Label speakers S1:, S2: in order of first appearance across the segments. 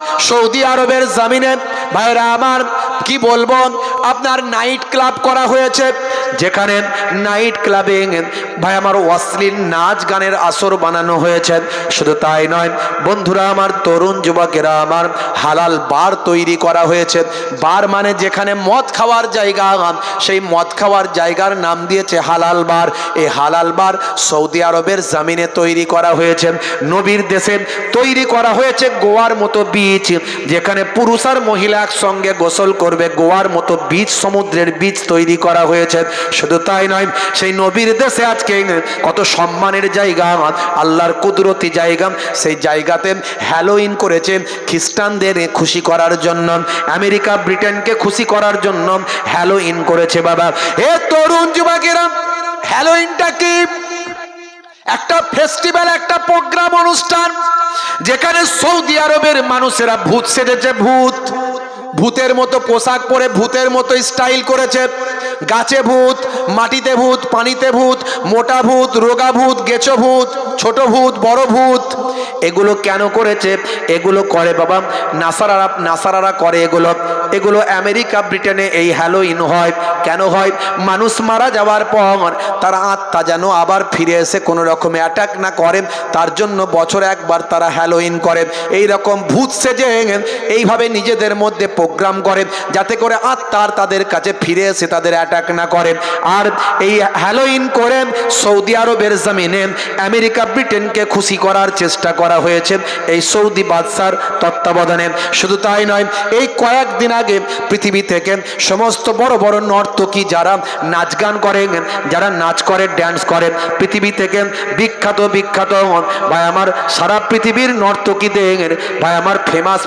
S1: Saudi আরবের জমিনে ভাইরা আমার কি বলবো, আপনার নাইট ক্লাব করা হয়েছে, যেখানে নাইট ক্লাবে ভাই আমার অশ্লীল নাচ গানের আসর বানানো হয়েছে। শুধু তাই নয় বন্ধুরা আমার, তরুণ যুবকেরা আমার, হালাল বার তৈরি করা হয়েছে। বার মানে যেখানে মদ খাওয়ার জায়গা, সেই মদ খাওয়ার জায়গার নাম দিয়েছে হালাল বার। এই হালাল বার সৌদি আরবের জমিনে তৈরি করা হয়েছে, নবীর দেশে তৈরি করা হয়েছে। গোয়ার মতো বীচ, যেখানে পুরুষ আর মহিলা একসঙ্গে গোসল করবে, গোয়ার মতো বীচ, সমুদ্রের বীচ তৈরি করা হয়েছে। শুধু তাই নয়, সেই নবীর দেশে আজকে কত সম্মানের জায়গা, আল্লাহর কুদরতি জায়গা, সেই জায়গাতে হ্যালোইন করেছে খ্রিস্টানদের খুশি করার জন্য, আমেরিকা ব্রিটেনকে খুশি করার জন্য হ্যালোইন করেছে। বাবা এ তরুণ যুবকেরা, হ্যালোইনটা কি? একটা ফেস্টিভ্যাল, একটা প্রোগ্রাম, অনুষ্ঠান, যেখানে সৌদি আরবের মানুষেরা ভূত সেজেছে। ভূতের মতো পোশাক পরে ভূতের মতো স্টাইল করেছে। গাছে ভূত, মাটিতে ভূত, পানিতে ভূত, মোটা ভূত, রোগা ভূত, গেছো ভূত, ছোট ভূত, বড় ভূত। এগুলো কেন করেছে? এগুলো করে বাবা নাসারারা করে এগুলো আমেরিকা ব্রিটেনে এই হ্যালোইন হয়। কেন হয়? মানুষ মারা যাওয়ার পর তার আত্মা যেন আবার ফিরে এসে কোনো রকমে অ্যাটাক না করে, তার জন্য বছরে একবার তারা হ্যালোইন করে। এই রকম ভূত সেজে এইভাবে নিজেদের মধ্যে প্রোগ্রাম করে, যাতে করে আত্মা তাদের কাছে ফিরে এসে তাদের অ্যাটাক না করে। আর এই হ্যালোইন করে সৌদি আরবের জমিনে আমেরিকা ব্রিটেনকে খুশি করার চেষ্টা করা হয়েছে এই সৌদি বাদশার তত্ত্বাবধানে। শুধু তাই নয়, এই কয়েকদিন আগে পৃথিবী থেকে সমস্ত বড় বড় নর্তকী যারা নাচ গান করে, যারা নাচ করে, ড্যান্স করে, পৃথিবী থেকে বিখ্যাত ভাই আমার সারা পৃথিবীর নর্তকীদের, ভাই আমার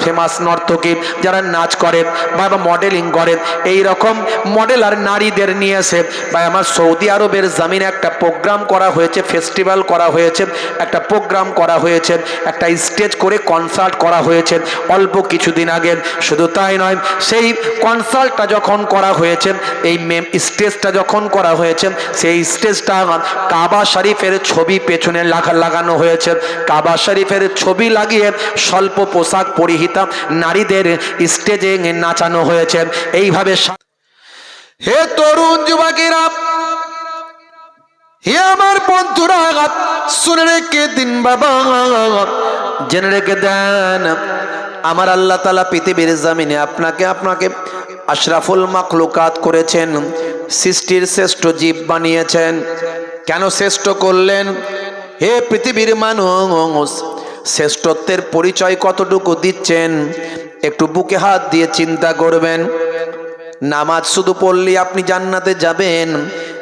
S1: ফেমাস নর্তকী যারা নাচ করে বা মডেলিং করে, এই রকম মডেল আর নারীদের নিয়ে এসে ভাই আমার সৌদি আরবের জমিনে একটা প্রোগ্রাম করা হয়েছে, ফেস্টিভ্যাল করা হয়েছে, একটা প্রোগ্রাম করা হয়েছে, একটা স্টেজ করে কনসার্ট করা হয়েছে অল্প কিছুদিন আগে। শুধু তাই নয়, সেই কনসার্টটা যখন করা হয়েছে, এই স্টেজটা যখন করা হয়েছে, সেই স্টেজটা কাবা শরীফের ছবি পেছনে লাগানো হয়েছে। কাবা শরীফের ছবি লাগিয়ে স্বল্প পোশাক পরিহিতা নারীদের স্টেজে নাচানো হয়েছে। এইভাবে হে তরুণ যুবকেরা, হে আমার বন্ধুরা, শুনে রেখে দিন বাবা, জেনে রেখে দেন, আমার আল্লাহ তাআলা পৃথিবীর জমিনে আপনাকে আশরাফুল মাখলুকাত করেছেন, সৃষ্টির শ্রেষ্ঠ জীব বানিয়েছেন। কেন শ্রেষ্ঠ করলেন? হে পৃথিবীর মানুষ, শ্রেষ্ঠত্বের পরিচয় কতটুকু দিচ্ছেন একটু বুকে হাত দিয়ে চিন্তা করবেন। নামাজ শুধু পড়লেই আপনি জান্নাতে যাবেন,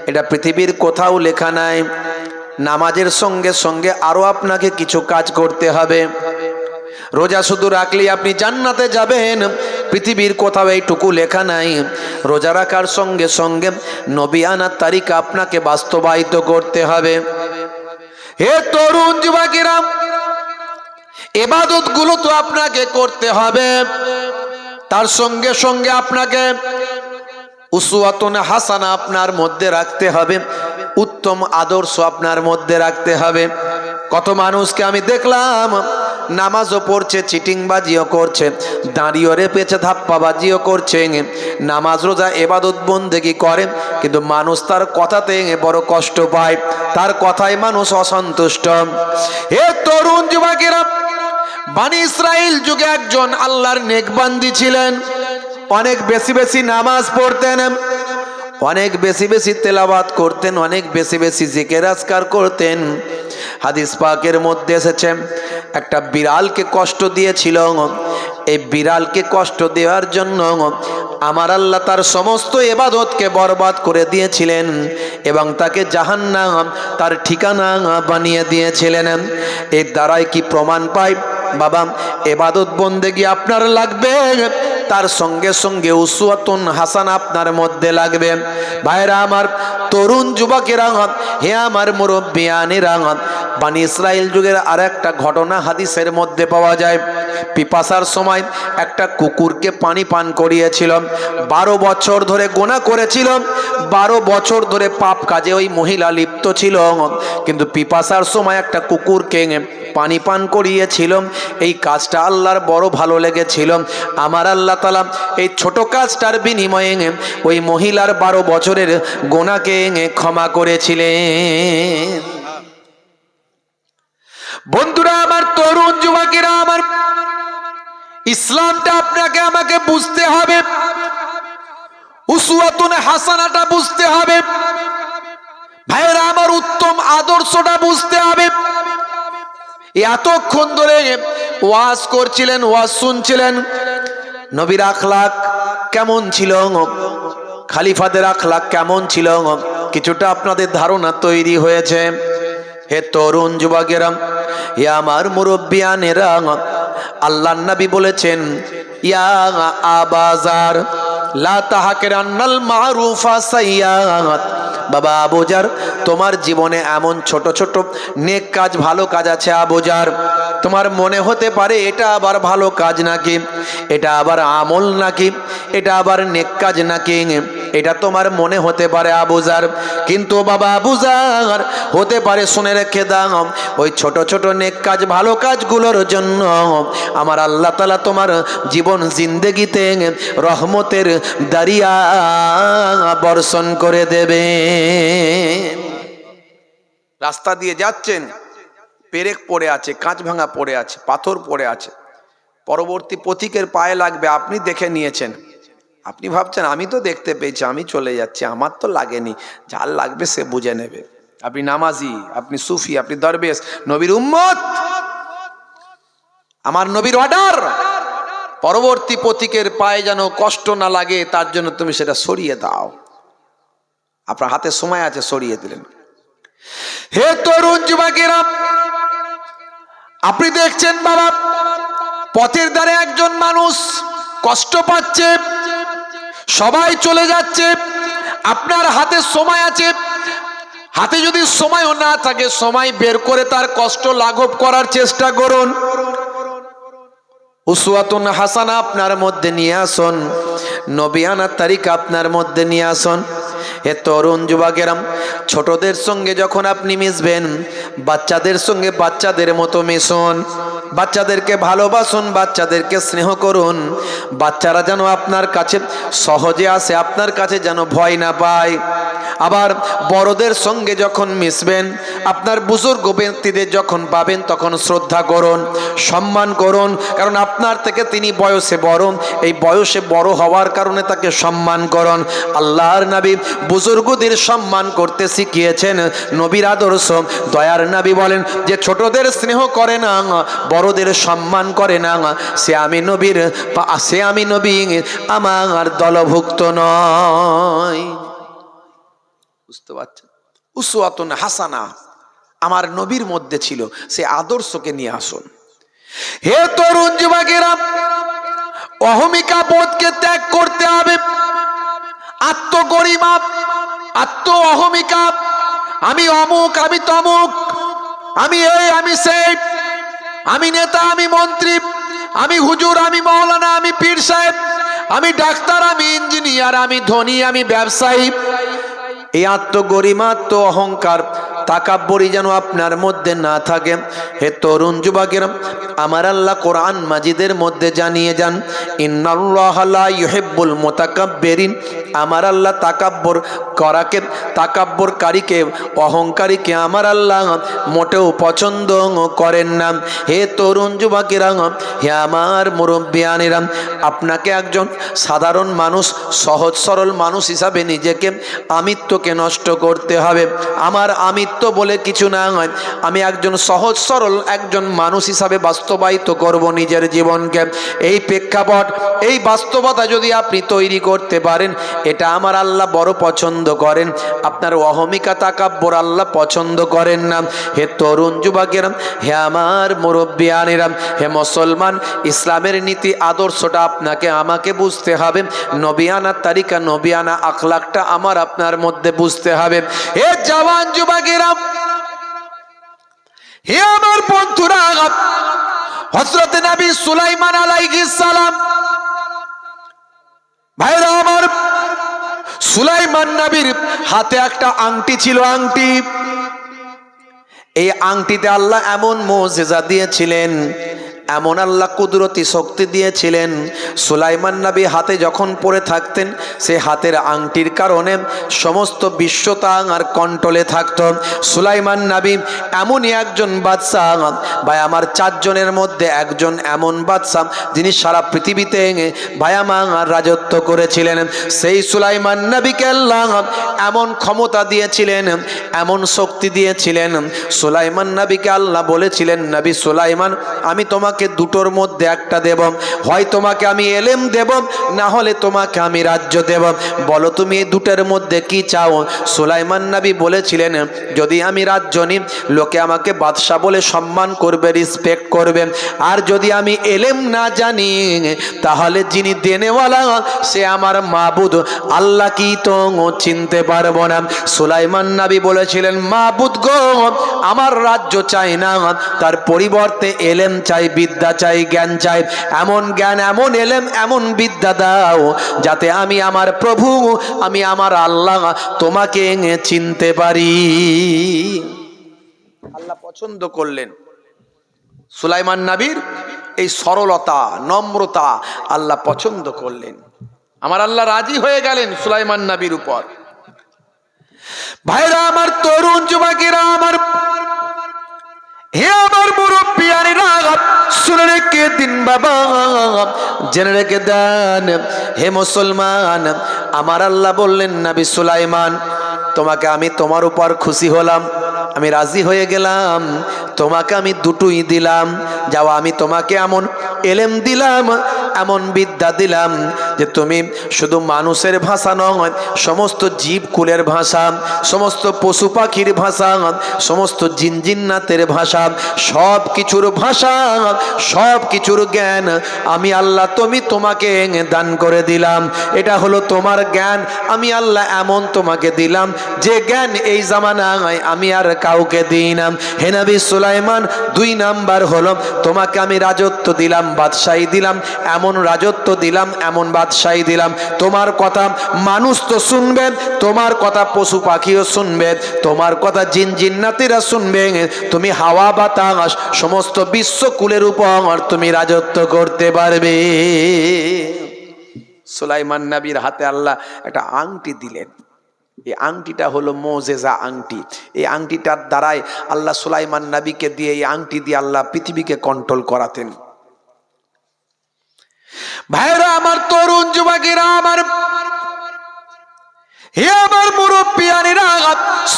S1: এটা পৃথিবীর কোথাও লেখা নাই। নামাজের সঙ্গে সঙ্গে আরো আপনাকে কিছু কাজ করতে হবে। রোজা শুধু রাখলেই আপনি জান্নাতে যাবেন, পৃথিবীর কোথাও এইটুকু লেখা নাই। রোজা রাখার সঙ্গে সঙ্গে নবিয়ানা তারিকা আপনাকে বাস্তবায়িত করতে হবে। হে তরুণ যুবকেরা, ইবাদত গুলো তো আপনাকে করতে হবে, তার সঙ্গে সঙ্গে আপনাকে উসওয়াতুন হাসানা আপনার মধ্যে রাখতে হবে, উত্তম আদর্শ আপনার মধ্যে রাখতে হবে। কত মানুষকে আমি দেখলাম নামাজও পড়ছে, চিটিংবাজিও করছে, দাঁড়িয়ে রেপেছে, ধাপ্পাবাজিও করছে, নামাজ রোজা ইবাদত বন্দেগী করে, কিন্তু মানুষ তার কথাতে বড় কষ্ট পায়, তার কথায় মানুষ অসন্তুষ্ট। হে তরুণ যুবকেরা, বনি ইসরাইল যুগে একজন আল্লাহর নেকবান্দি ছিলেন, অনেক বেশি নামাজ পড়তেন, অনেক বেশি তেলাওয়াত করতেন, অনেক বেশি জিকির আজকার করতেন। হাদিস পাকের মধ্যে এসেছে একটা বিড়ালকে কষ্ট দিয়েছিল। এই বিড়ালকে কষ্ট দেওয়ার জন্য আমার আল্লাহ তার সমস্ত ইবাদতকে বরবাদ করে দিয়েছিলেন এবং তাকে জাহান্নাম তার ঠিকানা বানিয়ে দিয়েছিলেন। এর দ্বারাই কি প্রমাণ পাই বাবা, ইবাদত বন্দেগী আপনার লাগবে, তার সঙ্গে সঙ্গে উসওয়াতুন হাসানা আপনার মধ্যে লাগবে। ভাইরা আমার, তরুণ যুবকেরা, হে আমার মুরব্বিয়ানেরা, বানি ইসরাইল যুগের আর একটা ঘটনা হাদিসের মধ্যে পাওয়া যায়। পিপাসার সময় একটা কুকুরকে পানি পান করিয়েছিল। 12 বছর ধরে গুনাহ করেছিল, 12 বছর ধরে পাপ কাজে ওই মহিলা লিপ্ত ছিল, কিন্তু পিপাসার সময় একটা কুকুরকে পানি পান করিয়েছিল। এই কাজটা আল্লাহর বড় ভালো লেগেছিল। আমার আল্লাহ তাআলা এই ছোট কাজটার বিনিময়ে ওই মহিলার 12 বছরের গুনাহকে ক্ষমা করেছিলেন। বন্ধুরা আমার, তরুণ যুবকেরা আমার, ইসলামটা আপনাকে আমাকে বুঝতে হবে, উসওয়াতুন হাসানাটা বুঝতে হবে, ভাইরা আমার উত্তম আদর্শটা বুঝতে হবে। এতক্ষণ ধরে ওয়াজ করছিলেন, ওয়াজ শুনছিলেন, নবীর আখলাক কেমন ছিল, খলিফাদের আখলাক কেমন ছিল, কিছুটা আপনাদের ধারণা তৈরি হয়েছে। হে তরুণ যুবকেরা, হে আমার মুরব্বিয়ানেরা, আল্লাহর নবী বলেছেন, ইয়া আবাজার লা তাহকিরান্নাল মারুফা সাইয়্যাত। বাবা আবুজার, তোমার জীবনে এমন ছোট ছোট নেক কাজ, ভালো কাজ আছে আবুজার, তোমার মনে হতে পারে এটা আবার ভালো কাজ নাকি, এটা আবার আমল নাকি, এটা আবার নেক কাজ নাকি, এটা তোমার মনে হতে পারে আবুজার, কিন্তু বাবা আবুজার হতে পারে, শুনে রেখে দাও, ওই ছোট ছোট নেক কাজ, ভালো কাজগুলোর জন্য আমার আল্লাহ তাআলা তোমার জীবন জিন্দেগিতে রহমতের দারিয়া বর্ষণ করে দেবে। রাস্তা দিয়ে যাচ্ছেন, পেরেক পড়ে আছে, কাঁচ ভাঙা পড়ে আছে, পাথর পড়ে আছে, পরবর্তী পথিকের পায়ে লাগবে, আপনি দেখে নিয়েছেন, আপনি ভাবছেন আমি তো দেখতে পেয়েছি, আমি চলে যাচ্ছি, আমার তো লাগেনি, যার লাগবে সে বুঝে নেবে। আপনি নামাজি, আপনি সুফি, আপনি দরবেশ, নবীর উম্মত, আমার নবীর অর্ডার, পরবর্তী পথিকের পায়ে যেন কষ্ট না লাগে তার জন্য তুমি সেটা সরিয়ে দাও। আপনার হাতে সময় আছে, সরিয়ে দিলেন। হে তরুণ যুবকেরা, আপনি দেখছেন বাবা, পথের ধারে একজন মানুষ কষ্ট পাচ্ছে, সবাই চলে যাচ্ছে, আপনার হাতে সময় আছে, হাতে যদি সময়ও না থাকে, সময় বের করে তার কষ্ট লাঘব করার চেষ্টা করুন। উসওয়াতুন হাসানা আপনার মধ্যে নিয়ে আসুন, নবিয়ানা তারিকা আপনার মধ্যে নিয়ে আসুন। হে তরুণ যুবকেরা, ছোটদের সঙ্গে যখন আপনি মিশবেন, বাচ্চাদের সঙ্গে বাচ্চাদের মতো মিশুন, বাচ্চাদেরকে ভালোবাসুন, বাচ্চাদেরকে স্নেহ করুন, বাচ্চারা যেন আপনার কাছে সহজে আসে, আপনার কাছে যেন ভয় না পায়। আবার বড়দের সঙ্গে যখন মিশবেন, আপনার বুজুর্গ ব্যক্তিদের যখন পাবেন তখন শ্রদ্ধা করুন, সম্মান করুন, কারণ আপনার থেকে তিনি বয়সে বড়, এই বয়সে বড় হওয়ার কারণে তাকে সম্মান করুন। আল্লাহর নবী বুজুর্গদের সম্মান করতে শিখিয়েছেন, নবীর আদর্শ। দয়ার নবী বলেন যে ছোটদের স্নেহ করে না, বড়দের সম্মান করে না, সে আমি নবী আমার দলভুক্ত নয়। বুঝতে পারছেন? উসওয়াতুন হাসানা আমার নবীর মধ্যে ছিল, সে আদর্শকে নিয়ে আসুন। হে তরুণ যুবকেরা, অহমিকা বোধকে ত্যাগ করতে হবে। আত্মগরিমা, আত্ম অহমিকা, আমি অমুক, আমি তমুক, আমি এই, আমি সেই, আমি নেতা, আমি মন্ত্রী, আমি হুজুর, আমি মাওলানা, আমি পীর সাহেব, আমি ডাক্তার, আমি ইঞ্জিনিয়ার, আমি ধনী, আমি ব্যবসায়ী, এই আত্মগরিমা, আত্ম অহংকার, তাকাব্বুরি যেন আপনার মধ্যে না থাকে। হে তরুণ যুবকেরা, আমার আল্লাহ কোরআন মাজিদের মধ্যে জানিয়ে যান, ইন্নাল্লাহা লা ইউহিব্বুল মুতাকাব্বিরিন, আমার আল্লাহ তাকাব্বুর করাকে, তাকাব্বুরকারীকে, অহংকারীকে আমার আল্লাহ মোটেও পছন্দ করেন না। হে তরুণ যুবকেরা, হে আমার মুরব্বিয়ানেরা, আপনাকে একজন সাধারণ মানুষ, সহজ সরল মানুষ হিসাবে নিজেকে, আমিত্বকে নষ্ট করতে হবে। আমার আমিত্ব বলে কিছু না হয়, আমি একজন সহজ সরল একজন মানুষ হিসাবে বাস্তবায়িত করব নিজের জীবনকে। এই প্রেক্ষাপট, এই বাস্তবতা যদি আপনি তৈরি করতে পারেন, এটা আমার আল্লাহ বড় পছন্দ করেন। আপনার অহমিকা, তাকাব্বুর আল্লাহ পছন্দ করেন না। হে তরুণ যুবকেরা, হে আমার মুরব্বিয়ানেরা, হে মুসলমান, ইসলামের নীতি আদর্শটা আপনাকে আমাকে বুঝতে হবে। নবিয়ানা তারিকা, নবিয়ানা আখলাকটা আমার আপনার মধ্যে বুঝতে হবে। হে জওয়ান যুবকেরা, হে আমার বন্ধুরা, হযরত নবী সুলাইমান আলাইহিস সালাম, ভাইরা আমার, সুলাইমান নবীর হাতে একটা আংটি ছিল, আংটি। এই আংটিতে আল্লাহ এমন মুজিজা দিয়েছিলেন, এমন আল্লাহ কুদরতি শক্তি দিয়েছিলেন, সুলাইমান নবী হাতে যখন পরে থাকতেন, সে হাতের আংটির কারণে সমস্ত বিশ্বতা আর কন্ট্রোলে থাকত। সুলাইমান নবী এমনই একজন বাদশাহ, ভাই আমার, চারজনের মধ্যে একজন এমন বাদশাহ যিনি সারা পৃথিবীতে ভাই আমার রাজত্ব করেছিলেন। সেই সুলাইমান নবীকে আল্লাহ এমন ক্ষমতা দিয়েছিলেন, এমন শক্তি দিয়েছিলেন। সুলাইমান নবীকে আল্লাহ বলেছিলেন, নবী সুলাইমান, আমি তোমাকে দুটোর মধ্যে একটা দেব, হয় তোমাকে আমি এলেম দেব, না হলে তোমাকে আমি রাজ্য দেব, বলো তুমি এই দুটোর মধ্যে কি চাও? সুলাইমান নবী বলেছিলেন, যদি আমি রাজ্য নিই, লোকে আমাকে বাদশা বলে সম্মান করবে, রেসপেক্ট করবে, আর যদি আমি এলেম না জানি, তাহলে যিনি দেনেওয়ালা সে আমার মাবুদ আল্লাহ কি তো চিনতে পারবো না। সুলাইমান নবী বলেছিলেন, মাবুদ গো, আমার রাজ্য চাই না, তার পরিবর্তে এলেম চাই, বিদ্যা চাই, জ্ঞান চাই। এমন জ্ঞান, এমন এলেম, এমন বিদ্যা দাও যাতে আমি আমার প্রভু, আমি আমার আল্লাহ তোমাকে চিনতে পারি। আল্লাহ পছন্দ করলেন সুলাইমান নবীর এই সরলতা, নম্রতা আল্লাহ পছন্দ করলেন। আমার আল্লাহ রাজি হয়ে গেলেন সুলাইমান নবীর উপর। ভাইরা আমার, তরুণ যুবকেরা আমার, হে আমার মুরব্বিয়ানেরা, শুনে রেখে দিন বাবা, জেনে রেখে দেন হে মুসলমান, আমার আল্লাহ বললেন, নবী সুলাইমান, তোমাকে আমি তোমার উপর খুশি হলাম, আমি রাজি হয়ে গেলাম, তোমাকে আমি দুটোই দিলাম। যাও, আমি তোমাকে এমন এলেম দিলাম, এমন বিদ্যা দিলাম যে তুমি শুধু মানুষের ভাষা নয়, সমস্ত জীবকুলের ভাষা, সমস্ত পশু পাখির ভাষা, সমস্ত জিনজিন্নাতের ভাষা, সব কিছুর ভাষা, সব কিছুর জ্ঞান আমি আল্লাহ তোমাকে দান করে দিলাম। এটা হলো তোমার জ্ঞান, আমি আল্লাহ এমন তোমাকে দিলাম যে জ্ঞান এই জামানায় আমি আর কাউকে দিই না। হে নবী সুলাইমান, 2 নাম্বার হলো তোমাকে আমি রাজত্ব দিলাম, বাদশাহী দিলাম, এমন রাজত্ব দিলাম, এমন বাদশাহী দিলাম, তোমার কথা মানুষ তো শুনবে, তোমার কথা পশু পাখিও শুনবে, তোমার কথা জিন জিন্নাতিরা শুনবে, তুমি হাওয়া বাতাস সমস্ত বিশ্বকুলের উপর তুমি রাজত্ব করতে পারবে। সুলাইমান নবীর হাতে আল্লাহ একটা আংটি দিলেন। এই আংটিটা হলো মুজিজা আংটি। এই আংটিটার দ্বারাই আল্লাহ সুলাইমান নবীকে দিয়ে, এই আংটি দিয়ে আল্লাহ পৃথিবীকে কন্ট্রোল করাতেন। ভাইরা আমার, তরুণ যুবকেরা আমার, হে আমার মুরব্বিয়ানেরা,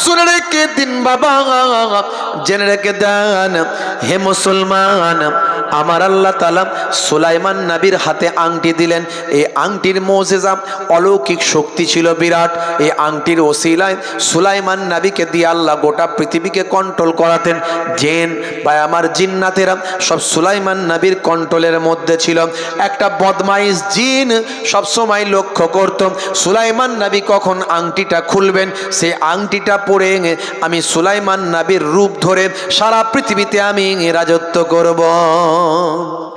S1: শুনে রেখে দিন বাবা, জেনে রেখে দেন হে মুসলমান, আমার আল্লাহ তাআলা সুলাইমান নবীর হাতে আংটি দিলেন। এই আংটির মুজিজা, অলৌকিক শক্তি ছিল বিরাট। এই আংটির ওসিলায় সুলাইমান নবীকে দিয়ে আল্লাহ গোটা পৃথিবীকে কন্ট্রোল করাতেন। জিন বা আমার জিন্নাতেরা সব সুলাইমান নবীর কন্ট্রোলের মধ্যে ছিল। একটা বদমাইশ জিন সবসময় লক্ষ্য করত সুলাইমান নবী কখন আংটিটা খুলবেন, সেই আংটিটা পরে আমি সুলাইমান নবীর রূপ ধরে সারা পৃথিবীতে আমি রাজত্ব করব।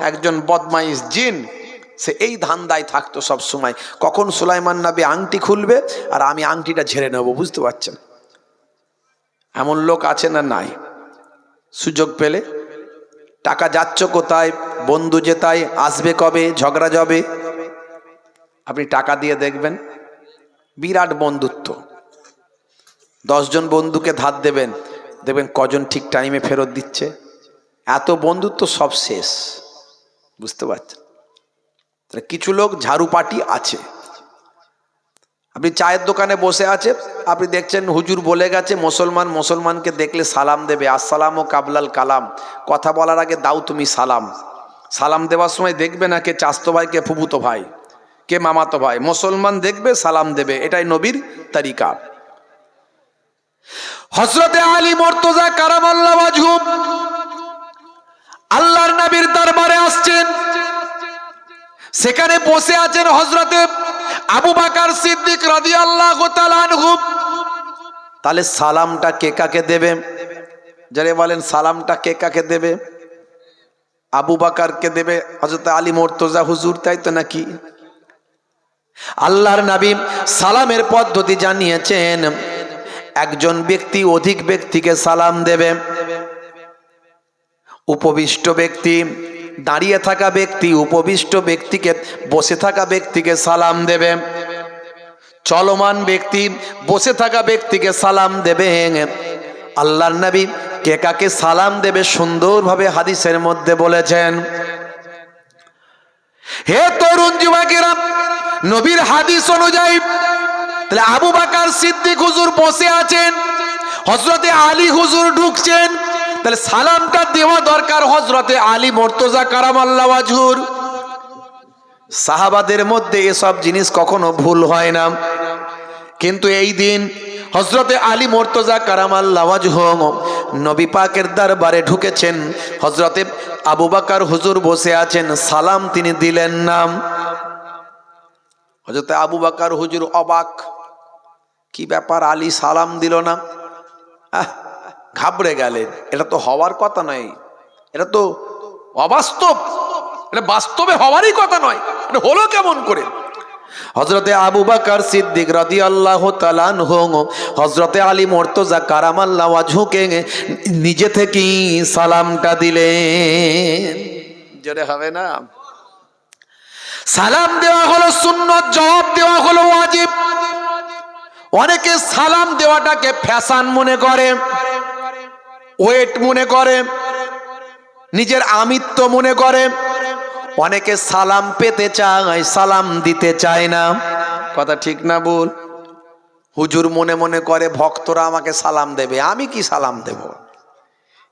S1: একজন বদমাইশ জিন, সে এই ধান্দায় থাকতো সব সময়, কখন সুলাইমান নবী আংটি খুলবে আর আমি আংটিটা ঝেড়ে নেব। বুঝতে পারছেন? এমন লোক আছে না নাই? সুযোগ পেলে টাকা যাচ্ছ কোথায়, বন্ধু যেতায়, আসবে কবে, ঝগড়া যাবে, আপনি টাকা দিয়ে দেখবেন বিরাট বন্ধুত্ব। 10 জন বন্ধুকে ধার দেবেন, দেখবেন কজন ঠিক টাইমে ফেরত দিচ্ছে। এত বন্ধুত্ব সব শেষ। বুঝতে পারছেন? কিছু লোক ঝাড়ু পাটি আছে। আপনি চায়ের দোকানে বসে আছে, আপনি দেখছেন হুজুর বলে গেছে মুসলমান মুসলমানকে দেখলে সালাম দেবে, আসসালামু কাবলাল কালাম, কথা বলার আগে দাও তুমি সালাম। সালাম দেওয়ার সময় দেখবে না কে চাচতো ভাই, কে ফুফুতো ভাই, কে মামাতো ভাই, মুসলমান দেখবে সালাম দেবে। এটাই নবীর তরিকা। হযরতে আলী মুর্তজা কারামাল্লাহু ওয়াজহু আল্লাহর নবীর দরবারে আসছেন। সেখানে বসে আছেন হযরতে আবু বকর সিদ্দিক রাদিয়াল্লাহু তাআলা আনহু। তাহলে সালামটা কে কাকে দেবে? যারা বলেন সালামটা কে কাকে দেবে? আবু বাকারকে দেবে, হযরত আলী মুর্তজা হুজুর, তাই তো নাকি? আল্লাহর নবী সালামের পদ্ধতি জানিয়েছেন, একজন ব্যক্তি অধিক ব্যক্তিকে সালাম দেবে। উপবিষ্ট ব্যক্তি, দাঁড়িয়ে থাকা ব্যক্তি উপবিষ্ট ব্যক্তিকে, বসে থাকা ব্যক্তিকে সালাম দেবে। চলমান ব্যক্তি বসে থাকা ব্যক্তিকে সালাম দেবে। আল্লাহর নবী কে কাকে সালাম দেবে সুন্দরভাবে হাদিসের মধ্যে বলেছেন। হে তরুণ যুবকেরা, নবীর হাদিস অনুযায়ী তাহলে আবু বকর সিদ্দিক হুজুর বসে আছেন, হযরতে আলী হুজুর ঢুকছেন, তাহলে সালামটা দেওয়া দরকার হযরতে আলী মুর্তজা কারামাল্লাহু ওয়াজহুর। সাহাবাদের মধ্যে এসব জিনিস কখনো ভুল হয় না, কিন্তু এই দিন হযরতে আলী মুর্তজা কারামাল্লাহু ওয়াজহু নবী পাকের দরবারে ঢুকেছেন, হযরতে আবু বকর হুজুর বসে আছেন, সালাম তিনি দিলেন না। হযরতে আবু বকর হুজুর অবাক, কি ব্যাপার, আলী সালাম দিল না? ঘাবড়ে গেলেন। এটা তো হওয়ার কথা নয়, এটা তো অবাস্তব, এটা বাস্তবে হওয়ারই কথা নয়, এটা হলো কেমন করে? হযরতে আবু বকর সিদ্দিক রাদিয়াল্লাহু তাআলা আনহু হযরতে আলী মুর্তজা কারামাল্লাহু ওয়াজহুকে নিজে থেকেই সালামটা দিলেন। জোরে হবে না? সালাম দেওয়া হলো সুন্নাত, জবাব দেওয়া হলো ওয়াজিব। অনেকে সালাম দেওয়াটাকে ফ্যাশন মনে করে, ওয়েট মনে করে, নিজের আমিত্ব মনে করে। অনেকে সালাম পেতে চায়, সালাম দিতে চায় না। কথা ঠিক না বল? হুজুর মনে মনে করে ভক্তরা আমাকে সালাম দেবে, আমি কি সালাম দেব?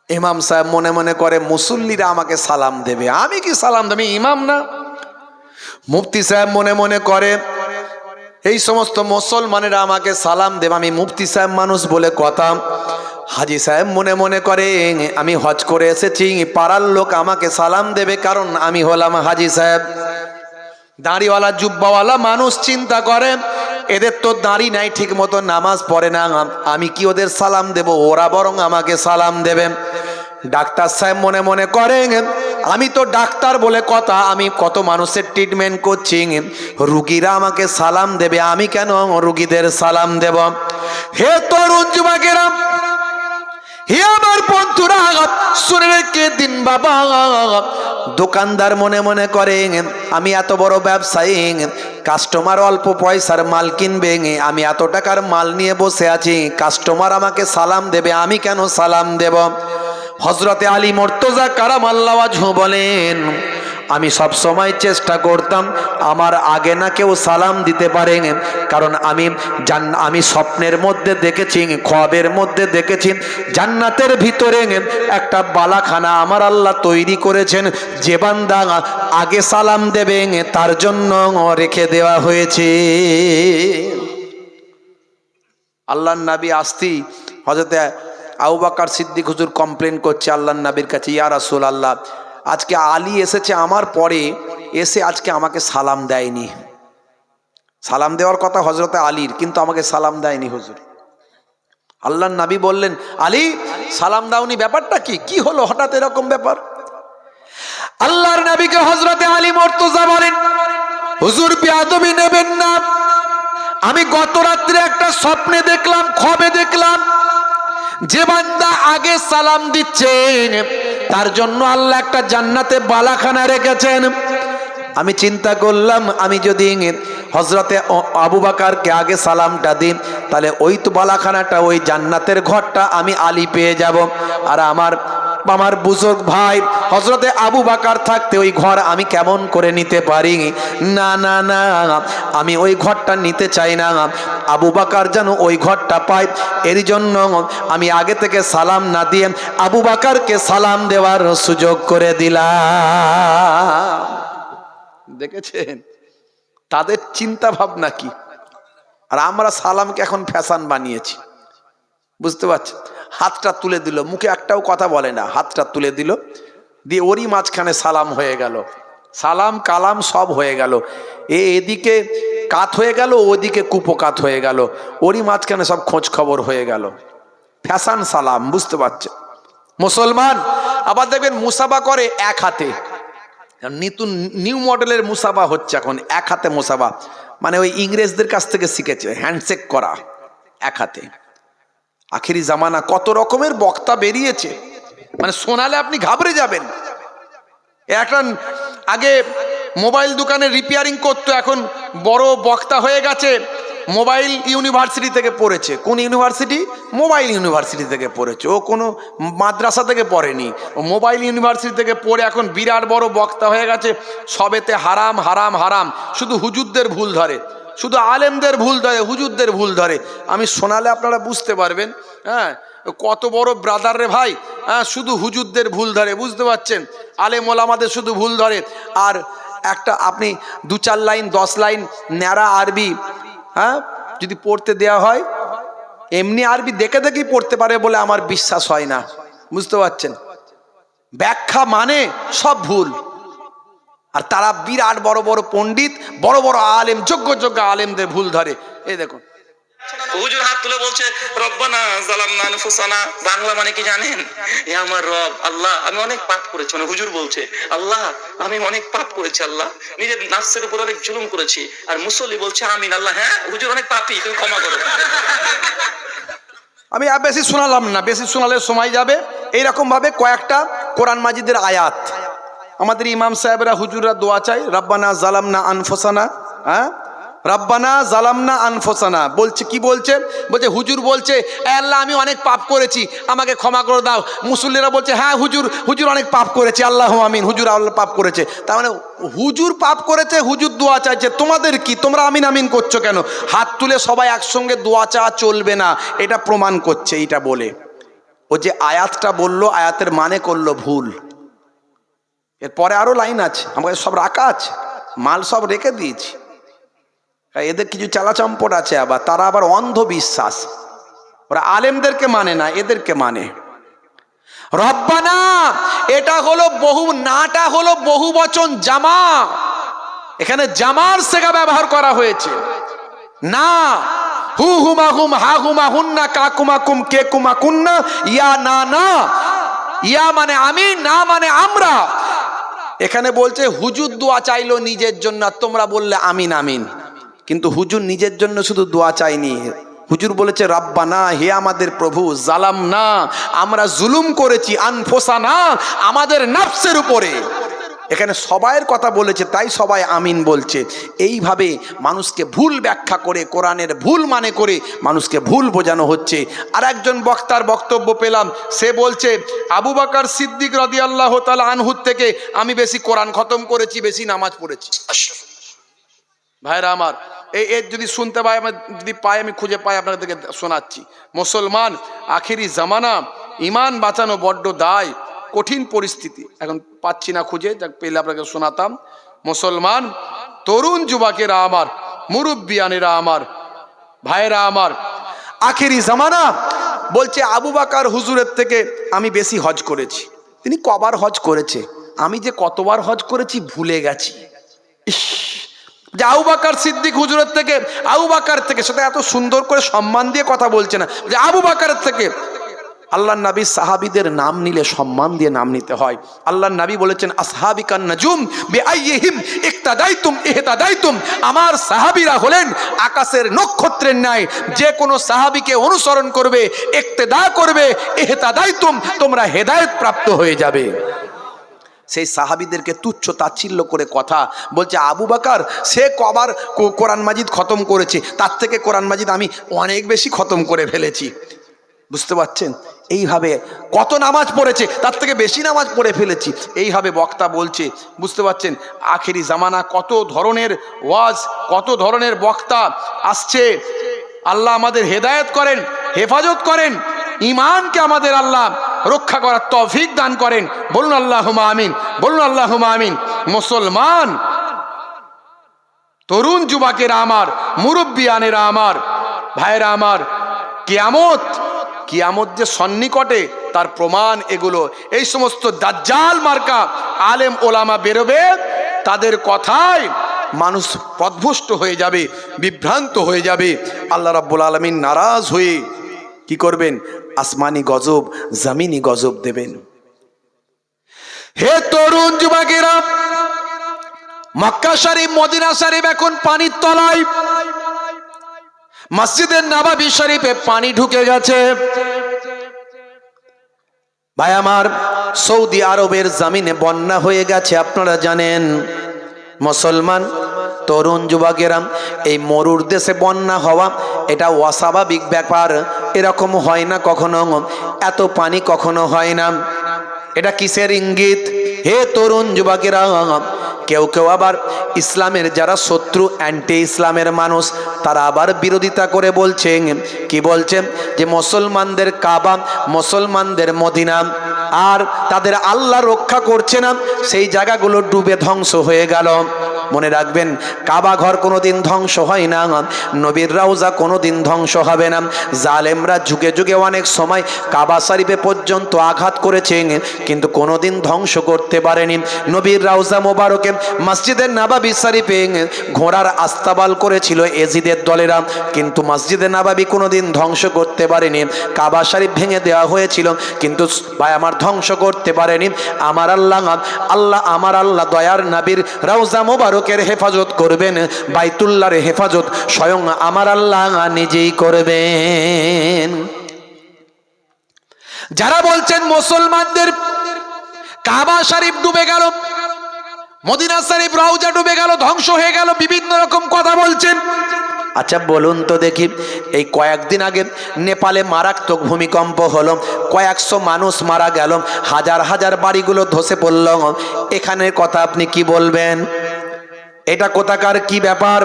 S1: ইমাম সাহেব মনে মনে করে মুসল্লিরা আমাকে সালাম দেবে, আমি কি সালাম দেব? ইমাম না। মুফতি সাহেব মনে মনে করে এই সমস্ত মুসলমানেরা আমাকে সালাম দেবে, আমি মুফতি সাহেব মানুষ বলে কথা। হাজি সাহেব মনে মনে করে আমি হজ করে এসেছি, পাড়ার লোক আমাকে সালাম দেবে, কারণ আমি হলাম হাজি সাহেব। দাড়িওয়ালা জুব্বাওয়ালা মানুষ চিন্তা করে এদের তো দাড়ি নাই, ঠিক মতো নামাজ পড়ে না, আমি কি ওদের সালাম দেব? ওরা বরং আমাকে সালাম দেবে। ডাক্তার সাহেব মনে মনে করেন আমি তো ডাক্তার বলে কথা, আমি কত মানুষের ট্রিটমেন্ট করছি, রুগীরা আমাকে সালাম দেবে, আমি কেন রুগীদের সালাম দেব? হে তরুণ যুবকেরা, হে আমার বন্ধুরা, শুনে রেখে দিন বাবা। দোকানদার মনে মনে করে আমি এত বড় ব্যবসায়ী, কাস্টমার অল্প পয়সার মাল কিনবে, আমি এত টাকার মাল নিয়ে বসে আছি, কাস্টমার আমাকে সালাম দেবে, আমি কেন সালাম দেব? হযরতে আলী মুর্তজা কারামাল্লাহু ওয়াজহু বলেন, আমি সব সময় চেষ্টা করতাম আমার আগে না কেউ সালাম দিতে পারে, কারণ আমি স্বপ্নের মধ্যে দেখেছি, খ্বাবের মধ্যে দেখেছি জান্নাতের ভিতরে একটা বালাখানা আমার আল্লাহ তৈরি করেছেন, যে বান্দা আগে সালাম দেবে তার জন্য রেখে দেওয়া হয়েছে। আল্লাহর নবী আসতি হযরতে আবু বকর সিদ্দিক হুজুর কমপ্লেন করছে আল্লাহর নবীর কাছে, ইয়া রাসূলুল্লাহ, আজকে আলী এসেছে আমার পরে, এসে আজকে আমাকে সালাম দেয়নি। সালাম দেওয়ার কথা হযরতে আলীর, কিন্তু আমাকে সালাম দেয়নি হুজুর। আল্লাহর নবী বললেন, আলী সালাম দাওনি, ব্যাপারটা কি? কি হলো হঠাৎ এরকম ব্যাপার? আল্লাহর নবীকে হযরতে আলী মুর্তজা বলেন, হুজুর বেয়াদবি নেবেন না, আমি গত রাত্রে একটা স্বপ্নে দেখলাম, খ্বাবে দেখলাম, যে বান্দা আগে সালাম দিচ্ছেন তার জন্য আল্লাহ একটা জান্নাতে বালাখানা রেখেছেন। আমি চিন্তা করলাম আমি যদি হযরতে আবু বকরকে আগে সালামটা দিই, তাহলে ওই তো বালাখানাটা, ওই জান্নাতের ঘরটা আমি আলী পেয়ে যাব, আর আমার বুজুর্গ ভাই হযরতে আবু বকর থাকতে ওই ঘর আমি কেমন করে নিতে পারি? না না না, আমি ওই ঘরটা নিতে চাই না, আবু বকর যেন ওই ঘরটা পায়, এর জন্য আমি আগে থেকে সালাম না দিয়ে আবু বকরকে সালাম দেওয়ার সুযোগ করে দিলাম। দেখেছেন তাদের চিন্তা ভাবনা কি? আর আমরা সালামকে এখন ফ্যাশন বানিয়েছি, বুঝতে পারছেন? হাতটা তুলে দিল, মুখে একটাও কথা বলে না, হাতটা তুলে দিল, দিয়ে ওরই মাঝখানে সালাম হয়ে গেল, সালাম কালাম সব হয়ে গেল, এদিকে কাত হয়ে গেল, ওদিকে কুপকাত হয়ে গেল, ওরই মাঝখানে সব খোঁজ খবর হয়ে গেল, ফ্যাশন সালাম, বুঝতে পারছেন? মুসলমান। আবার দেখবেন মুসাফা করে এক হাতে, নিউ মডেলের মুসাফা হচ্ছে এখন, এক হাতে মুসাফা, মানে ওই ইংরেজদের কাছ থেকে শিখেছে হ্যান্ডশেক করা এক হাতে। আখেরি জামানা, কত রকমের বক্তা বেরিয়েছে, মানে শোনালে আপনি ঘাবড়ে যাবেন। এখন আগে মোবাইল দোকানে রিপেয়ারিং করতো, এখন বড় বক্তা হয়ে গেছে, মোবাইল ইউনিভার্সিটি থেকে পড়েছে। কোন ইউনিভার্সিটি? মোবাইল ইউনিভার্সিটি থেকে পড়েছে। ও কোনো মাদ্রাসা থেকে পড়েনি, ও মোবাইল ইউনিভার্সিটি থেকে পড়ে এখন বিরাট বড় বক্তা হয়ে গেছে। সবেতে হারাম হারাম হারাম, শুধু হুজুরদের ভুল ধরে, শুধু আলেমদের ভুল ধরে, হুজুরদের ভুল ধরে। আমি শোনালে আপনারা বুঝতে পারবেন। হ্যাঁ, কত বড় ব্রাদার রে ভাই। হ্যাঁ, শুধু হুজুরদের ভুল ধরে, বুঝতে পারছেন? আলেম ওলামাদের শুধু ভুল ধরে। আর একটা আপনি 2-4 লাইন 10 লাইন ন্যাড়া আরবি, হ্যাঁ, যদি পড়তে দেয়া হয়, এমনি আরবি দেখে দেখেই পড়তে পারে বলে আমার বিশ্বাস হয় না, বুঝতে পারছেন? ব্যাখ্যা মানে সব ভুল। আর তারা বিরাট বড় বড় পণ্ডিত, বড় বড় আলেম, যোগ্য যোগ্য আলেমদের ভুল ধরে। এই দেখুন,
S2: হুজুর হাত তুলে বলছে রব্বানা যালামনা আনফুসানা, বাংলা মানে কি জানেন? এ আমার রব আল্লাহ, আমি অনেক পাপ করেছি। মানে হুজুর বলছে আল্লাহ আমি অনেক পাপ করেছি, আল্লাহ নিজের নাফসের উপর অনেক জুলুম করেছি। আর মুসল্লি বলছে আমিন, আল্লাহ হ্যাঁ হুজুর অনেক পাপী, তুমি ক্ষমা করো।
S1: আমি বেশি শোনালাম না, বেশি শোনালে সময় যাবে। এইরকম ভাবে কয়েকটা কোরআন মাজিদের আয়াত আমাদের ইমাম সাহেবরা, হুজুররা দোয়া চাই, রব্বানা জালামনা আনফুসানা। হ্যাঁ, রব্বানা জালামনা আনফুসানা বলছে, কি বলছে? বলছে হুজুর বলছে আল্লাহ আমি অনেক পাপ করেছি, আমাকে ক্ষমা করে দাও। মুসল্লিরা বলছে হ্যাঁ হুজুর, হুজুর অনেক পাপ করেছে, আল্লাহ আমিন, হুজুর আল্লাহ পাপ করেছে। তার মানে হুজুর পাপ করেছে, হুজুর দোয়া চাইছে, তোমাদের কি? তোমরা আমিন আমিন করছো কেন? হাত তুলে সবাই একসঙ্গে দোয়া চাওয়া চলবে না, এটা প্রমাণ করছে এইটা বলে। ও যে আয়াতটা বললো, আয়াতের মানে করলো ভুল। এরপরে আরো লাইন আছে, আমাকে সব রাখা আছে, মাল সব রেখে দিয়েছি। এদের কিছু চালাচম্পট আছে, আবার তারা আবার অন্ধবিশ্বাস, ওরা আলেমদেরকে মানে না, এদেরকে মানে। রব্বানা এটা হলো বহু, নাটা হলো বহু বচন জামা, এখানে জামার সেগা ব্যবহার করা হয়েছে। না হু হুমা হুম, হা হুমা হুন্না, কাকুমা কুম, কে কুমা কুন্না, ইয়া না না, ইয়া মানে আমি, না মানে আমরা। এখানে বলছে হুজুর দোয়া চাইলো নিজের জন্য, তোমরা বললে আমিন আমিন, কিন্তু হুজুর নিজের জন্য শুধু দোয়া চাইনি। হুজুর বলেছে রব্বানা, হে আমাদের প্রভু, জালামনা আমরা জুলুম করেছি, আনফুসানা আমাদের নফসের উপরে। এখানে সবাইয়ের কথা বলেছে, তাই সবাই আমিন বলছে। এইভাবে মানুষকে ভুল ব্যাখ্যা করে, কোরআনের ভুল মানে করে মানুষকে ভুল বোঝানো হচ্ছে। আর একজন বক্তার বক্তব্য পেলাম, সে বলছে আবু বকর সিদ্দিক রাদিয়াল্লাহু তাআলা আনহু থেকে আমি বেশি কোরআন খতম করেছি, বেশি নামাজ পড়েছি। ভাইরা আমার, এর যদি শুনতে পাই, আমি যদি পাই, আমি খুঁজে পাই আপনাদেরকে শোনাচ্ছি। মুসলমান, আখেরি জামানা, ইমান বাঁচানো বড্ড দায়, কঠিন পরিস্থিতি। এখন পাচ্ছি না খুঁজে, যা পেলে আপনাকে শোনাতাম। মুসলমান, তরুণ যুবকেরা আমার, মুরব্বিয়ানেরা আমার, ভাইরা আমার, আখেরি জামানা বলছে আবু বকর হুজুরের থেকে আমি বেশি হজ করেছি। তিনি কবার হজ করেছে? আমি যে কতবার হজ করেছি ভুলে গেছি। যে আবু বকর সিদ্দিক হুজুরের থেকে, আবু বকর থেকে, সেটা এত সুন্দর করে সম্মান দিয়ে কথা বলছে না, যে আবু বকরের থেকে। আল্লাহর নবী সাহাবীদের নাম নিলে সম্মান দিয়ে নাম নিতে হয়। আল্লাহর নবী বলেছেন আসহাবিকান নাজুম বিআইয়িহিম ইক্তাদাইতুম ইহতাদাইতুম, আমার সাহাবীরা হলেন আকাশের নক্ষত্রের ন্যায়, যে কোনো সাহাবীকে অনুসরণ করবে, ইক্তেদা করবে, ইহতাদাইতুম তোমরা হেদায়েত প্রাপ্ত হয়ে যাবে। সেই সাহাবীদেরকে তুচ্ছ তাচ্ছিল্য করে কথা বলছে আবু বকর সে কবার কোরআন মাজিদ খতম করেছে, তার থেকে কোরআন মাজিদ আমি অনেক বেশি খতম করে ফেলেছি। বুঝতে পারছেন? এইভাবে কত নামাজ পড়েছে, তার থেকে বেশি নামাজ পড়ে ফেলেছি, এইভাবে বক্তা বলছে। বুঝতে পারছেন? আখেরি জামানা, কত ধরনের ওয়াজ, কত ধরনের বক্তা আসছে। আল্লাহ আমাদের হেদায়েত করেন, হেফাজত করেন, ইমানকে আমাদের আল্লাহ রক্ষা করার তৌফিক দান করেন। বলুন আল্লাহুম্মা আমিন, বলুন আল্লাহুম্মা আমিন। মুসলমান, তরুণ যুবকেরা আমার, মুরব্বিয়ানেরা আমার, ভাইরা আমার, কিয়ামত যে সন্নিকটে তার প্রমাণ এগুলো। এই সমস্ত দাজ্জাল মার্কা আলেম ওলামা বেরোবে, তাদের কথায় মানুষ পথভ্রষ্ট হয়ে যাবে, বিভ্রান্ত হয়ে যাবে। আল্লাহ রাব্বুল আলামিন নারাজ হয়ে কি করবেন? আসমানি গজব, জমিনি গজব দেবেন। হে তরুণ যুবকেরা, মক্কা শরীফ মদিনা শরীফ এখন পানির তলায়, মসজিদে নববী শরীফে পানি ঢুকে গেছে। ভাই আমার, সৌদি আরবের জমিনে বন্যা হয়ে গেছে, আপনারা জানেন। মুসলমান তরুণ যুবকেরা, এই মরুর দেশে বন্যা হওয়া এটা অস্বাভাবিক ব্যাপার, এরকম হয় না কখনো, এত পানি কখনো হয় না। এটা কিসের ইঙ্গিত? হে তরুণ যুবকেরা, কেউ কেউ আবার ইসলামের যারা শত্রু, অ্যান্টি ইসলামের মানুষ, তারা আবার বিরোধিতা করে বলছেন, কি বলছেন? যে মুসলমানদের কাবা, মুসলমানদের মদিনা, আর তাদের আল্লাহ রক্ষা করছে না, সেই জায়গাগুলো ডুবে ধ্বংস হয়ে গেল। মনে রাখবেন, কাবা ঘর কোনোদিন ধ্বংস হয় না, নবীর রওজা কোনোদিন ধ্বংস হবে না। জালেমরা যুগে যুগে অনেক সময় কাবা শরীফে পর্যন্ত আঘাত করেছে, কিন্তু কোনোদিন ধ্বংস করতে পারেনি। নবীর রওজা মোবারকে মসজিদের নববী শরীফে ঘোড়ার আস্তাবল করেছিল এজিদের দলেরা, কিন্তু মসজিদে নববী কোনোদিন ধ্বংস করতে পারেনি। কাবা শরীফ ভেঙে দেওয়া হয়েছিল, কিন্তু ভাই আমার ধ্বংস করতে পারেনি। আমার আল্লাহ, আমার আল্লাহ দয়ার নবীর রওজা মোবারকের হেফাজত করবেন, বাইতুল্লাহর হেফাজত স্বয়ং আমার আল্লাহ নিজেই করবেন। যারা বলছেন মুসলমানদের কাবা শরীফ ডুবে গেল, মদিনা শরীফ রওজা ডুবে গেল, ধ্বংস হয়ে গেল, বিভিন্ন রকম কথা বলছেন। আচ্ছা বলুন তো দেখি, এই কয়েকদিন আগে নেপালে মারাত্মক ভূমিকম্প হলো, কয়েকশো মানুষ মারা গেল, হাজার হাজার বাড়িগুলো ধসে পড়ল, এখানের কথা আপনি কি বলবেন? এটা কোথাকার কি ব্যাপার,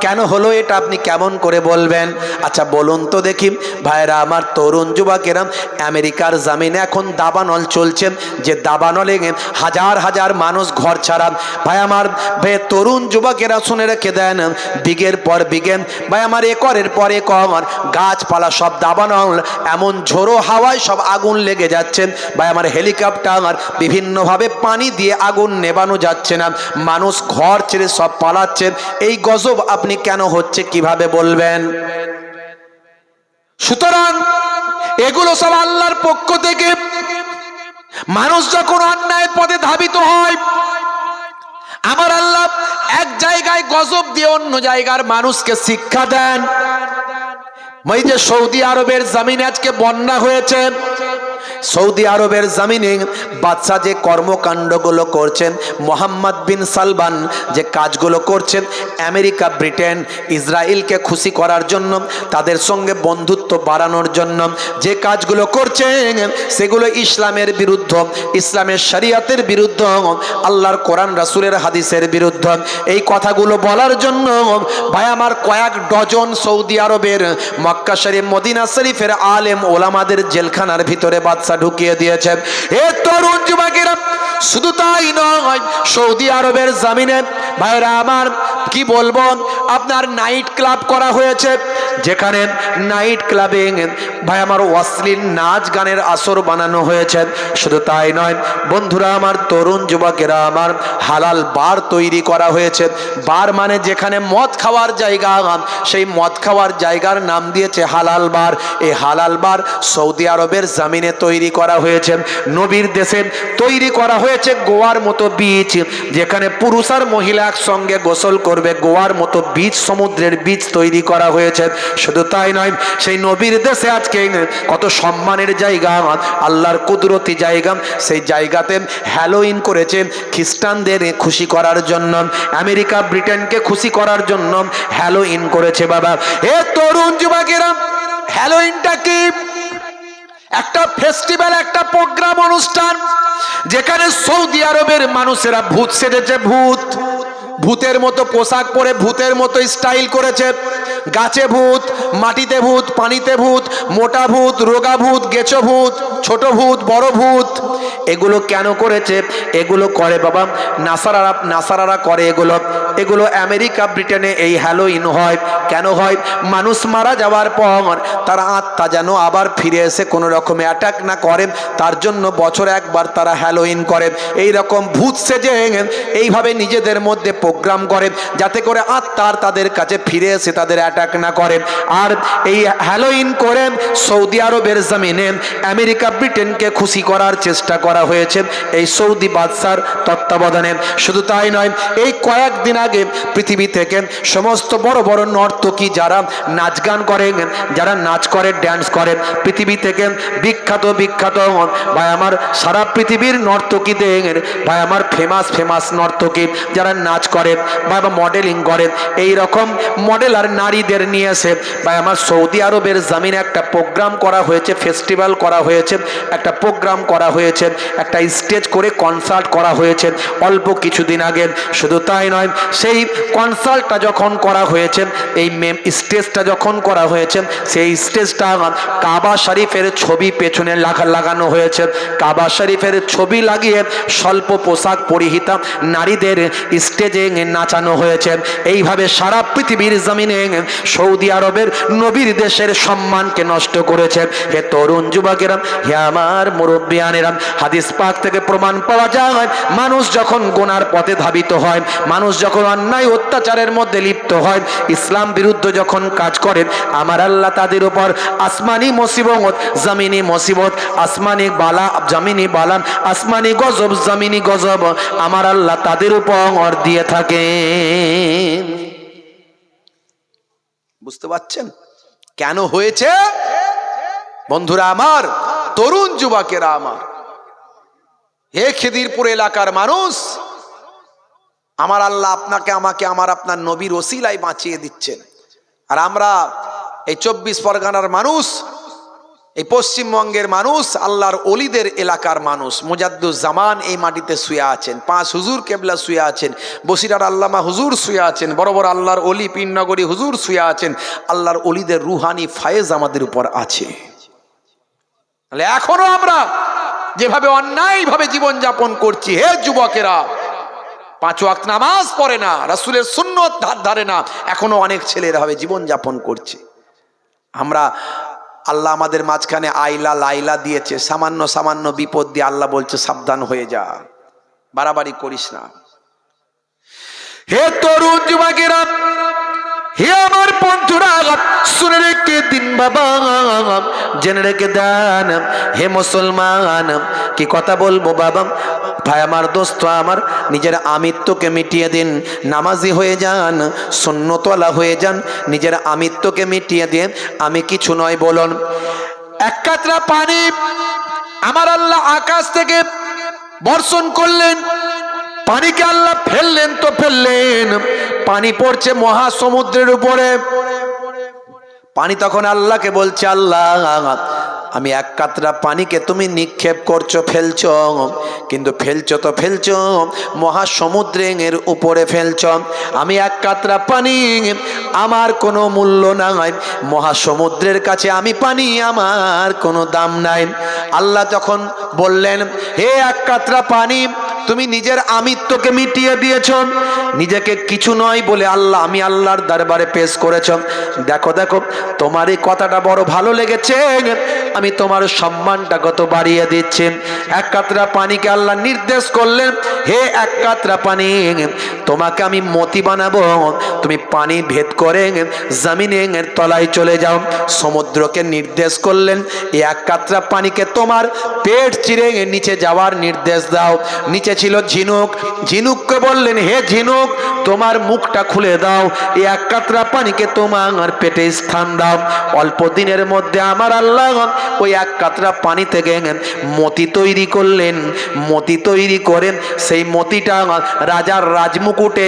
S1: কেন হলো এটা আপনি কেমন করে বলবেন? আচ্ছা বলুন তো দেখি ভাইরা আমার, তরুণ যুবকেরা, আমেরিকার জমিনে এখন দাবানল চলছে, যে দাবানলে হাজার হাজার মানুষ ঘর ছাড়া। ভাই আমার, ভাই তরুণ যুবকেরা শুনে রেখে দেন, বিঘের পর বিঘে, ভাই আমার একরের পর একর গাছপালা সব দাবানল, এমন ঝোড়ো হাওয়ায় সব আগুন লেগে যাচ্ছে। ভাই আমার, হেলিকপ্টার বিভিন্নভাবে পানি দিয়ে আগুন নেবানো যাচ্ছে না, মানুষ ঘর ছেড়ে সব পালাচ্ছেন। এই গজব আপনি কেন হচ্ছে কিভাবে বলবেন? সুতরাং এগুলো সব আল্লাহর পক্ষ থেকে। মানুষ যখন অন্যায় পথে ধাবিত হয়, আমার আল্লাহ এক জায়গায় গজব দিয়ে অন্য জায়গার মানুষকে শিক্ষা দেন। এই যে সৌদি আরবের জমিনে আজকে বন্যা হয়েছে, সৌদি আরবের জমিনে বাদশা যে কর্মকাণ্ডগুলো করছেন, মোহাম্মদ বিন সালমান যে কাজগুলো করছেন, আমেরিকা, ব্রিটেন, ইসরায়েলকে খুশি করার জন্য, তাদের সঙ্গে বন্ধুত্ব বাড়ানোর জন্য যে কাজগুলো করছেন, সেগুলো ইসলামের বিরুদ্ধ, ইসলামের শরিয়তের বিরুদ্ধ, আল্লাহর কোরআন রাসূলের হাদিসের বিরুদ্ধ। এই কথাগুলো বলার জন্য ভাই আমার কয়েক ডজন সৌদি আরবের মক্কা শরীফ, মদিনা শরীফের আলেম ওলামাদের জেলখানার ভিতরে বাদশা ঢুকিয়ে দিয়েছেন। এ তরুণ যুবকেরা, শুধু তাই নয়, সৌদি আরবের জমিনে ভাইরা আমার কি বলবো, আপনার নাইট ক্লাব করা হয়েছে, যেখানে নাইট ক্লাবে ভাই আমার অশ্লীল নাচ গানের আসর বানানো হয়েছে। শুধু তাই নয় বন্ধুরা আমার, তরুণ যুবকেরা আমার, হালাল বার তৈরি করা হয়েছে। বার মানে যেখানে মদ খাওয়ার জায়গা, সেই মদ খাওয়ার জায়গার নাম দিয়েছে হালাল বার। এই হালাল বার সৌদি আরবের জমিনে তৈরি করা হয়েছে। নবীর দেশে তৈরি করা হয়েছে গোয়ার মতো বীচ, যেখানে পুরুষ আর মহিলা একসঙ্গে গোসল করবে, গোয়ার মতো বীচ, সমুদ্রের বীচ তৈরি করা হয়েছে। শুধু তাই নয়, সেই নবীর দেশে আজকে কত সম্মানের জায়গা, আল্লাহর কুদরতি জায়গা, সেই জায়গাতে হ্যালোইন করেছে খ্রিস্টানদের খুশি করার জন্য, আমেরিকা ব্রিটেনকে খুশি করার জন্য হ্যালোইন করেছে। বাবা এ তরুণ যুবকেরা, হ্যালোইনটা কি? একটা ফেস্টিভ্যাল, একটা প্রোগ্রাম, অনুষ্ঠান, যেখানে সৌদি আরবের মানুষেরা ভূত সেজেছে, ভূতের মতো পোশাক পরে, ভূতের মতো স্টাইল করেছে। গাছে ভূত, মাটিতে ভূত, পানিতে ভূত, মোটা ভূত, রোগা ভূত, গেছো ভূত, ছোট ভূত, বড় ভূত। এগুলো কেন করেছে? এগুলো করে বাবা নাসারারা করে এগুলো। এগুলো আমেরিকা ব্রিটেনে এই হ্যালোইন হয়। কেন হয়? মানুষ মারা যাওয়ার পর তার আত্মা যেন আবার ফিরে এসে কোনো রকমে অ্যাটাক না করে, তার জন্য বছরে একবার তারা হ্যালোইন করে। এই রকম ভূত সেজে এইভাবে নিজেদের মধ্যে প্রোগ্রাম করে যাতে করে আত্মার তাদের কাছে ফিরে এসে তাদের অ্যাটাক না করে। আর এই হ্যালোইন করে সৌদি আরবের জমিনে আমেরিকা ব্রিটেনকে খুশি করার চেষ্টা করা হয়েছে এই সৌদি বাদশার তত্ত্বাবধানে। শুধু তাই নয়, এই কয়েকদিন আগে পৃথিবী থেকে সমস্ত বড় বড় নর্তকী যারা নাচ গান করে, যারা নাচ করে, ড্যান্স করে, পৃথিবী থেকে বিখ্যাত বিখ্যাত ভাই আমার সারা পৃথিবীর নর্তকীদের ভাই আমার ফেমাস নর্তকী যারা নাচ করে বা মডেলিং করে, এই রকম মডেল আর নারীদের নিয়ে এসে ভাই আমার সৌদি আরবের জমিনে একটা প্রোগ্রাম করা হয়েছে, ফেস্টিভ্যাল করা হয়েছে, একটা প্রোগ্রাম করা হয়েছে, একটা স্টেজ করে কনসার্ট করা হয়েছে অল্প কিছুদিন আগে। শুধু তাই নয়, সেই কনসার্টটা যখন করা হয়েছে, এই স্টেজটা যখন করা হয়েছে, সেই স্টেজটা কাবা শরীফের ছবি পেছনে লাগানো হয়েছে। কাবা শরীফের ছবি লাগিয়ে স্বল্প পোশাক পরিহিতা নারীদের স্টেজে নাচানো হয়েছে। এইভাবে সারা পৃথিবীর জমিনে সৌদি আরবের নবীর দেশের সম্মানকে নষ্ট করেছে। হে তরুণ যুবকেরা, হে আমার মুরব্বিয়ানেরা, হাদিস পাক থেকে প্রমাণ পাওয়া যায় মানুষ যখন গুনার পথে ধাবিত হয়, মানুষ যখন অন্যায় অত্যাচারের মধ্যে লিপ্ত হয়, ইসলাম বিরুদ্ধ যখন কাজ করে, আমার আল্লাহ তাদের উপর আসমানি মুসিবত, জমিনি মুসিবত, আসমানি বালা, জমিনি বালা, আসমানি গজব, জমিনি গজব আমার আল্লাহ তাদের উপর দিয়ে থাকে। বুঝতে পারছেন কেন হয়েছে? বন্ধুরা আমার, তরুণ যুবকেরা আমার, হে খিদিরপুর এলাকার মানুষ, আমার আল্লাহ আপনাকে, আমাকে, আমার আপনার নবীর ওসিলায় বাঁচিয়ে দিচ্ছেন। আর আমরা এই 24 পরগনার মানুষ, এই পশ্চিমবঙ্গের মানুষ, আল্লাহর ওলিদের এলাকার মানুষ, মুজাদ্দুজ্জামান এই মাটিতে শুয়ে আছেন, 5 হুজুর কেবলা শুয়ে আছেন, বসিরার আল্লামা হুজুর শুয়ে আছেন, বড় বড় আল্লাহর ওলি পীরনগরী হুজুর শুয়ে আছেন। আল্লাহর ওলিদের রুহানি ফায়েজ আমাদের উপর আছে। তাহলে এখনো আমরা যেভাবে অন্যায়ভাবে জীবন যাপন করছি, হে যুবকেরা, 5 ওয়াক্ত নামাজ পড়ে না, রাসূলের সুন্নত ধারে না, এখনো অনেক ছেলেরা ভাবে জীবন যাপন করছে। আমরা আল্লাহ আমাদের মাঝখানে আইলা লাইলা দিয়েছে, সামান্য সামান্য বিপদ দিয়ে আল্লাহ বলছে সাবধান হয়ে যা, বাড়াবাড়ি করিস না। হে তরুণ যুবকেরা, হে আমার বন্ধুরা, শুনে রেখে দিন বাবা, জেনে রেখে দেন। হে মুসলমান, কি কথা বলবো বাবা, ভাই আমার, দোস্ত আমার, নিজের আমিত্বকে মিটিয়ে দিন, নামাজি হয়ে যান, সুন্নতওয়ালা হয়ে যান, নিজের আমিত্বকে মিটিয়ে দিয়ে আমি কিছু নয় বলুন। এক কাতরা পানি আমার আল্লাহ আকাশ থেকে বর্ষণ করলেন, পানিকে আল্লাহ ফেললেন তো ফেললেন, পানি পড়ছে মহাসমুদ্রের উপরে। পানি তখন আল্লাহকে বলছে, আল্লাহ আমি এক কাতরা পানিকে তুমি নিক্ষেপ করছো, ফেলছো, কিন্তু ফেলছো তো ফেলছো মহাসমুদ্রের উপরে ফেলছো। আমি এক কাতরা পানি, আমার কোনো মূল্য নাই, মহাসমুদ্রের কাছে আমি পানি, আমার কোনো দাম নাই। আল্লাহ তখন বললেন, হে এক কাতরা পানি, তুমি নিজের আমিত্বকে মিটিয়ে দিয়েছ, নিজেকে কিছু নয় বলে আল্লাহ, আমি আল্লাহর দরবারে পেশ করেছ। দেখো দেখো, তোমার এই কথাটা বড় ভালো লেগেছে, আমি তোমার সম্মানটা কত বাড়িয়ে দিচ্ছি। এক কাতরা পানিকে আল্লাহ নির্দেশ করলেন, হে এক কাতরা পানি, তোমাকে আমি মতি বানাবো, তুমি পানি ভেদ করে জমিনের তলায় চলে যাও। সমুদ্রকে নির্দেশ করলেন, এই এক কাতরা পানিকে তোমার পেট চিরে নিচে যাওয়ার নির্দেশ দাও। নিচে ছিল ঝিনুক, ঝিনুককে বললেন, হে ঝিনুক, তোমার মুখটা খুলে দাও, এই এক কাতরা পানিকে তোমার পেটে স্থান দাও। অল্প দিনের মধ্যে আমার আল্লাহ ওই এক কাতরা পানি থেকে মতি তৈরি করলেন। মতি তৈরি করেন, সেই মতিটা রাজার রাজমুকুটে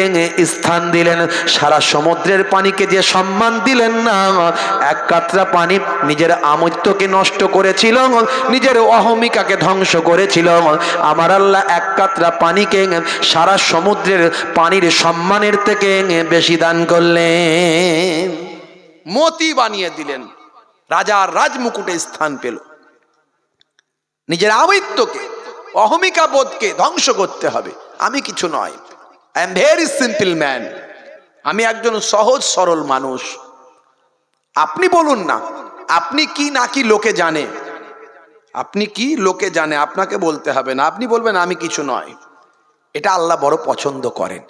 S1: স্থান দিলেন। সারা সমুদ্রের পানিকে যে সম্মান দিলেন না, এক কাতরা পানি নিজের আমিত্বকে নষ্ট করেছিল, নিজের অহমিকাকে ধ্বংস করেছিল, আমার আল্লাহ এক কাতরা পানিকে সারা সমুদ্রের পানির সম্মানের থেকে বেশি দান করলেন, মতি বানিয়ে দিলেন, রাজার রাজমুকুটে স্থান পেল। নিজের আমিত্বকে, অহমিকা বোধকে ধ্বংস করতে হবে, আমি কিছু নয়। I am very simple man, আমি একজন সহজ সরল মানুষ। আপনি বলুন না, আপনি কি নাকি লোকে জানে, আপনি কি লোকে জানে, আপনাকে বলতে হবে না, আপনি বলবেন আমি কিছু নয়। এটা আল্লাহ বড় পছন্দ করেন।